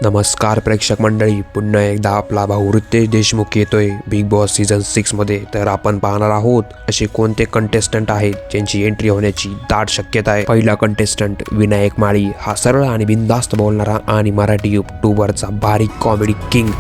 नमस्कार प्रेक्षक मंडळी, पुन्हा एकदा आपला भाऊ रितेश देशमुख येतोय बिग बॉस सीझन 6 मध्ये। तर आपण पाहणार आहोत असे कोणते कंटेस्टंट आहेत ज्यांची एंट्री होण्याची दाट शक्यता आहे। पहिला कंटेस्टंट विनायक माळी, हा सरळ आणि बिनधास्त बोलणारा आणि मराठी यूट्यूबरचा बारीक कॉमेडी किंग,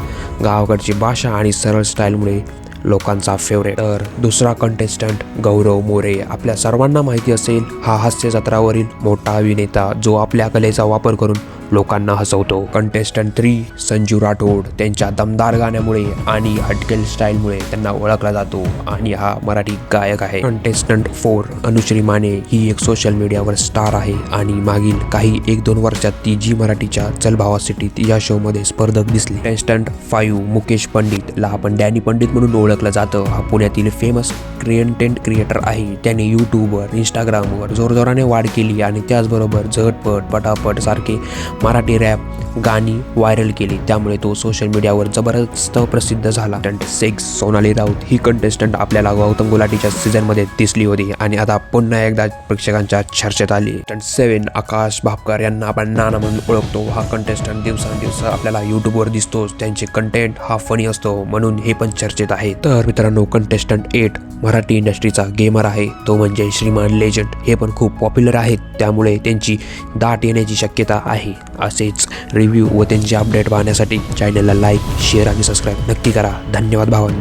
गावाकडची भाषा आणि सरळ स्टाईलमुळे लोकांचा फेवरेट। तर दुसरा कंटेस्टंट गौरव मोरे, आपल्या सर्वांना माहिती असेल हा हास्य जत्रावरील मोठा अभिनेता जो आपल्या कलेचा वापर करून लोकांना हसवतो। कंटेस्टंट 3 संजू राठोड, त्यांच्या दमदार गाण्यामुळे आणि हटकेल स्टाईलमुळे त्यांना ओळखला जातो आणि हा मराठी गायक आहे। कंटेस्टंट 4 अनुश्री माने, ही एक सोशल मीडियावर स्टार आहे आणि मागील काही 1-2 वर्षात ती जी मराठीच्या चल भावा सिटीत या शो मध्ये स्पर्धक दिसली। कंटेस्टंट 5 मुकेश पंडित, ला आपण डॅनी पंडित म्हणून ओळखलं जातं। हा पुण्यातील फेमस कंटेंट क्रिएटर आहे। त्याने यूट्यूबवर, इंस्टाग्रामवर जोरजोराने वाढ केली आणि त्याचबरोबर झटपट पटापट सारखे मराठी रॅप गाणी व्हायरल केली, त्यामुळे तो सोशल मीडियावर जबरदस्त प्रसिद्ध झाला। कंटेस्टंट 6 सोनाली राऊत, ही कंटेस्टंट आपल्याला गौतम गुलाटीच्या सीझन मध्ये दिसली होती आणि आता पुन्हा एकदा प्रेक्षकांच्या चर्चेत आली। कंटेस्टंट 7 आकाश भापकर, यांना आपण नाना म्हणून ओळखतो। हा कंटेस्टंट दिवसांदिवस आपल्याला यूट्यूबवर दिसतोच, त्यांचे कंटेंट हा फनी असतो म्हणून हे पण चर्चेत आहे। तर मित्रांनो, कंटेस्टंट 8 मराठी इंडस्ट्रीचा गेमर आहे, तो म्हणजे श्रीमान लेजंड। हे पण खूप पॉप्युलर आहेत, त्यामुळे त्यांची दाट येण्याची शक्यता आहे। असेच रिव्ह्यू व त्यांचे अपडेट पाहण्यासाठी चॅनलला लाईक, शेअर आणि सबस्क्राईब नक्की करा। धन्यवाद भावांनो।